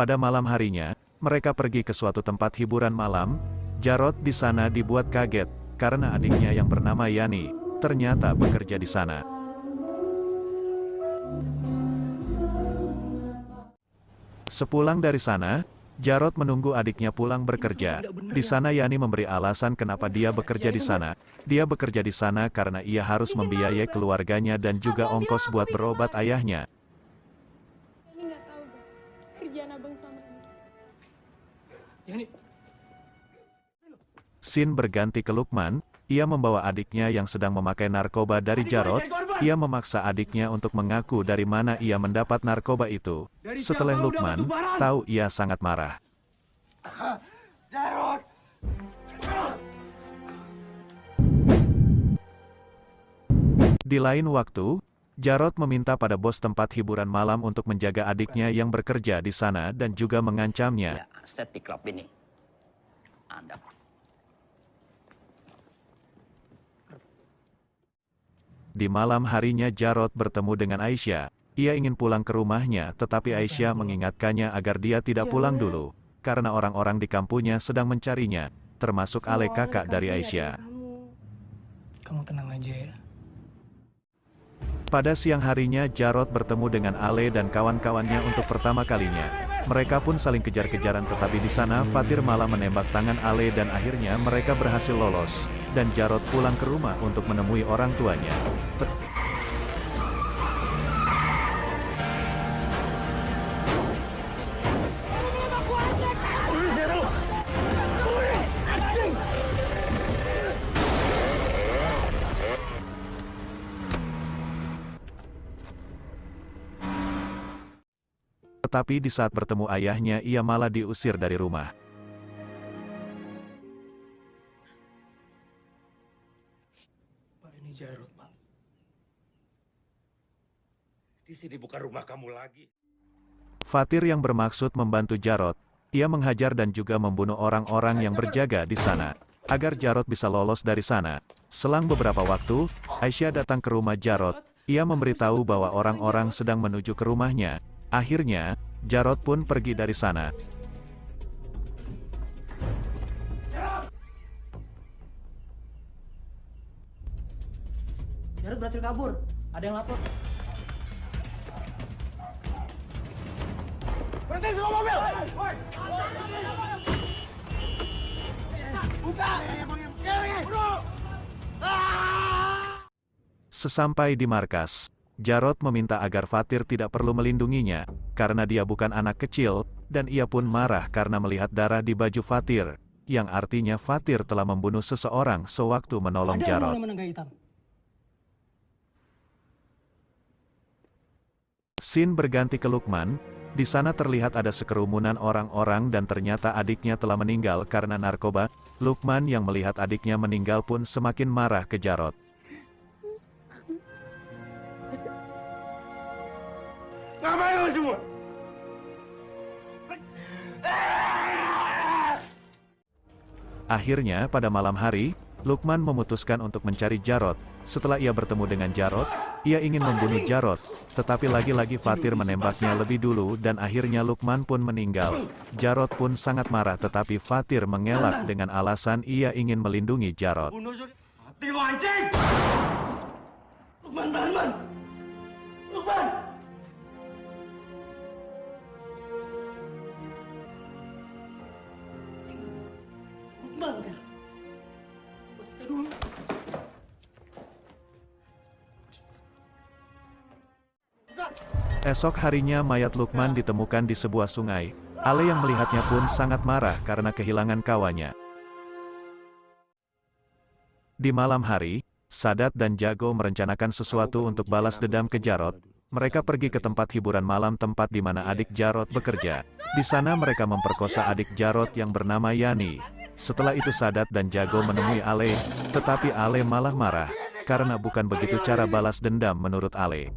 Pada malam harinya, mereka pergi ke suatu tempat hiburan malam. Jarod di sana dibuat kaget, karena adiknya yang bernama Yani, ternyata bekerja di sana. Sepulang dari sana, Jarod menunggu adiknya pulang bekerja. Di sana Yani memberi alasan kenapa dia bekerja di sana. Dia bekerja di sana karena ia harus membiayai keluarganya dan juga ongkos buat berobat ayahnya. Ini nggak tahu bang, kerjaan abang sama ini. Scene berganti ke Lukman. Ia membawa adiknya yang sedang memakai narkoba dari Jarod. Ia memaksa adiknya untuk mengaku dari mana ia mendapat narkoba itu. Setelah Lukman tahu, ia sangat marah. Jarod! Di lain waktu, Jarod meminta pada bos tempat hiburan malam untuk menjaga adiknya yang bekerja di sana dan juga mengancamnya. Ya, set di klub ini. Anda. Di malam harinya Jarod bertemu dengan Aisyah. Ia ingin pulang ke rumahnya, tetapi Aisyah mengingatkannya agar dia tidak pulang dulu, karena orang-orang di kampungnya sedang mencarinya, termasuk Ale, kakak dari Aisyah. Kamu tenang aja ya. Pada siang harinya Jarod bertemu dengan Ale dan kawan-kawannya untuk pertama kalinya. Mereka pun saling kejar-kejaran, tetapi di sana Fatir malah menembak tangan Ale dan akhirnya mereka berhasil lolos. Dan Jarod pulang ke rumah untuk menemui orang tuanya. Tetapi di saat bertemu ayahnya, ia malah diusir dari rumah. Pak, ini Jarod, Pak. Di sini bukan rumah kamu lagi. Fatir yang bermaksud membantu Jarod. Ia menghajar dan juga membunuh orang-orang yang berjaga di sana, agar Jarod bisa lolos dari sana. Selang beberapa waktu, Aisyah datang ke rumah Jarod. Ia memberitahu bahwa orang-orang sedang menuju ke rumahnya. Akhirnya, Jarod pun pergi dari sana. Jarod berhasil kabur. Ada yang lapor. Berhenti semua mobil! Buka! Sesampai di markas, Jarod meminta agar Fatir tidak perlu melindunginya, karena dia bukan anak kecil, dan ia pun marah karena melihat darah di baju Fatir, yang artinya Fatir telah membunuh seseorang sewaktu menolong Jarod. Scene berganti ke Lukman. Di sana terlihat ada sekerumunan orang-orang dan ternyata adiknya telah meninggal karena narkoba. Lukman yang melihat adiknya meninggal pun semakin marah ke Jarod. Ngapain lo semua? Akhirnya pada malam hari, Lukman memutuskan untuk mencari Jarod. Setelah ia bertemu dengan Jarod, ia ingin membunuh Jarod, tetapi lagi-lagi Fatir menembaknya lebih dulu dan akhirnya Lukman pun meninggal. Jarod pun sangat marah, tetapi Fatir mengelak dengan alasan ia ingin melindungi Jarod. Mati lo anjing! Lukman, Lukman! Lukman! Lukman, sahabat kita dulu. Esok harinya mayat Lukman ditemukan di sebuah sungai. Ale yang melihatnya pun sangat marah karena kehilangan kawannya. Di malam hari, Sadat dan Jago merencanakan sesuatu untuk balas dendam ke Jarod. Mereka pergi ke tempat hiburan malam tempat di mana adik Jarod bekerja. Di sana mereka memperkosa adik Jarod yang bernama Yani. Setelah itu Sadat dan Jago menemui Ale, tetapi Ale malah marah, karena bukan begitu cara balas dendam menurut Ale.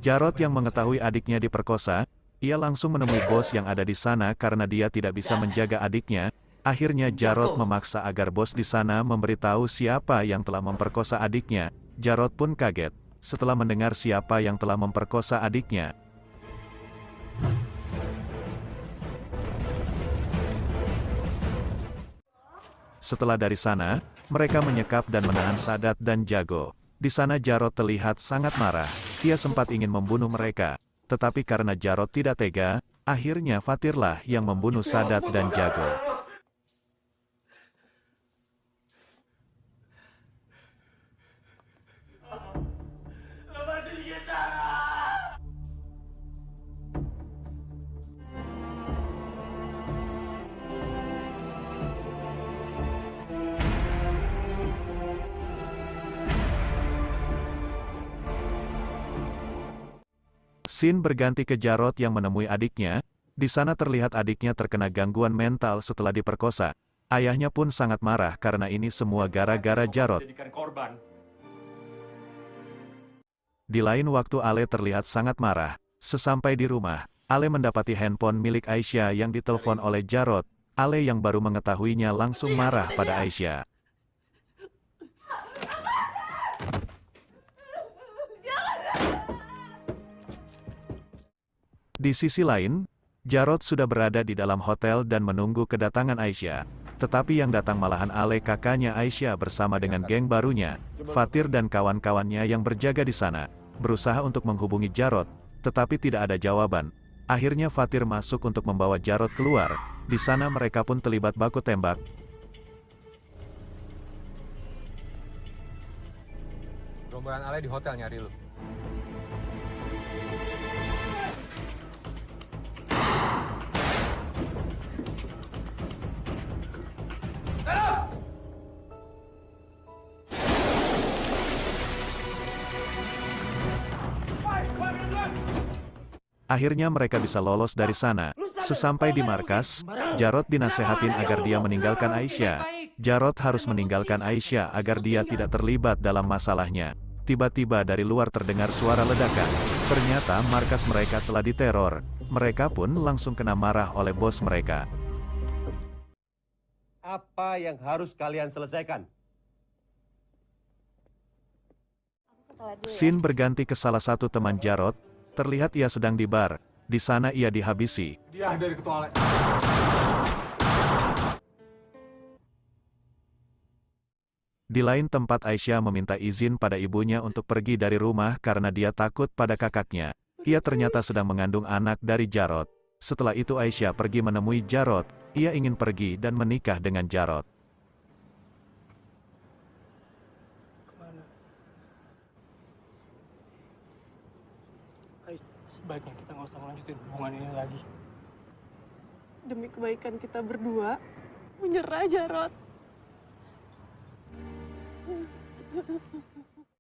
Jarod yang mengetahui adiknya diperkosa, ia langsung menemui bos yang ada di sana karena dia tidak bisa menjaga adiknya. Akhirnya Jarod memaksa agar bos di sana memberitahu siapa yang telah memperkosa adiknya. Jarod pun kaget. setelah mendengar siapa yang telah memperkosa adiknya. Setelah dari sana, mereka menyekap dan menahan Sadat dan Jago. Di sana Jarod terlihat sangat marah. Ia sempat ingin membunuh mereka, tetapi karena Jarod tidak tega, akhirnya Fatirlah yang membunuh Sadat dan Jago. Lepasin kita! Scene berganti ke Jarod yang menemui adiknya. Di sana terlihat adiknya terkena gangguan mental setelah diperkosa. Ayahnya pun sangat marah karena ini semua gara-gara Jarod. Jadikan korban. Di lain waktu Ale terlihat sangat marah. Sesampai di rumah, Ale mendapati handphone milik Aisyah yang ditelepon oleh Jarod. Ale yang baru mengetahuinya langsung marah pada Aisyah. Di sisi lain, Jarod sudah berada di dalam hotel dan menunggu kedatangan Aisyah. Tetapi yang datang malahan Ale kakaknya Aisyah bersama dengan geng barunya, Fatir dan kawan-kawannya yang berjaga di sana, berusaha untuk menghubungi Jarod, tetapi tidak ada jawaban. Akhirnya Fatir masuk untuk membawa Jarod keluar. Di sana mereka pun terlibat baku tembak. Rombongan Ale di hotel nyari lu. Akhirnya mereka bisa lolos dari sana. Sesampai di markas, Jarod dinasehatin agar dia meninggalkan Aisyah. Jarod harus meninggalkan Aisyah agar dia tidak terlibat dalam masalahnya. Tiba-tiba dari luar terdengar suara ledakan. Ternyata markas mereka telah diteror. Mereka pun langsung kena marah oleh bos mereka. Apa yang harus kalian selesaikan? Scene berganti ke salah satu teman Jarod. Terlihat ia sedang di bar. Di sana ia dihabisi. Dia dari ketua Ale. Di lain tempat Aisyah meminta izin pada ibunya untuk pergi dari rumah karena dia takut pada kakaknya. Ia ternyata sedang mengandung anak dari Jarod. Setelah itu Aisyah pergi menemui Jarod. Ia ingin pergi dan menikah dengan Jarod. Kemana? Sebaiknya kita nggak usah melanjutin hubungan ini lagi. Demi kebaikan kita berdua, menyerah Jarod.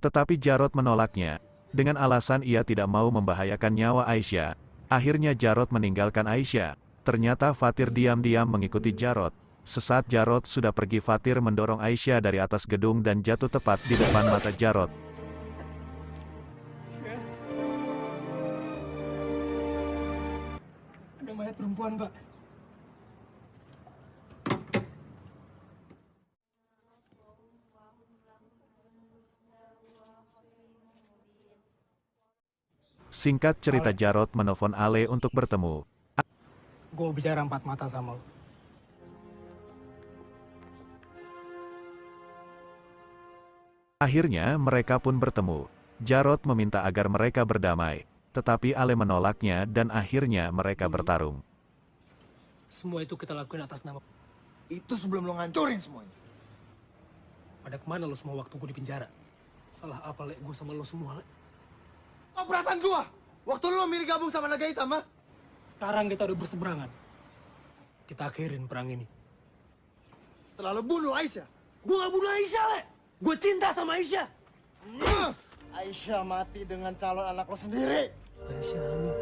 Tetapi Jarod menolaknya. Dengan alasan ia tidak mau membahayakan nyawa Aisyah. Akhirnya Jarod meninggalkan Aisyah. Ternyata Fatir diam-diam mengikuti Jarod. Sesaat Jarod sudah pergi, Fatir mendorong Aisyah dari atas gedung dan jatuh tepat di depan mata Jarod. Ada mayat perempuan, Pak. Singkat cerita, Jarod menelpon Ale untuk bertemu. Gue bicara empat mata sama lo. Akhirnya mereka pun bertemu. Jarod meminta agar mereka berdamai. Tetapi Ale menolaknya dan akhirnya mereka bertarung. Semua itu kita lakuin atas nama. Itu sebelum lo ngancurin semuanya. Pada kemana lo semua waktu gue di penjara? Salah apa, Lek? Gue sama lo semua, Lek. Tau perasaan gua? Waktu lo milih gabung sama Naga Hitam, ha? Sekarang kita udah berseberangan. Kita akhirin perang ini. Setelah lo bunuh Aisyah. Gue gak bunuh Aisyah, Le. Gue cinta sama Aisyah. Aisyah mati dengan calon anak lo sendiri. Aisyah hamil.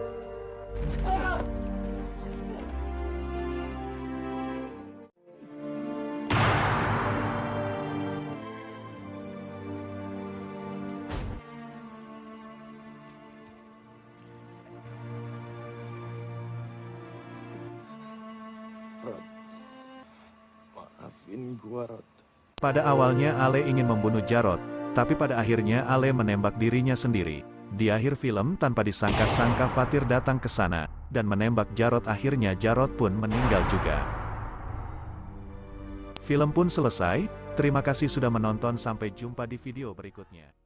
Rod, maafin gua, Rod. Pada awalnya Ale ingin membunuh Jarod. Tapi pada akhirnya Ale menembak dirinya sendiri. Di akhir film tanpa disangka-sangka Fatir datang ke sana, dan menembak Jarod. Akhirnya Jarod pun meninggal juga. Film pun selesai, terima kasih sudah menonton, sampai jumpa di video berikutnya.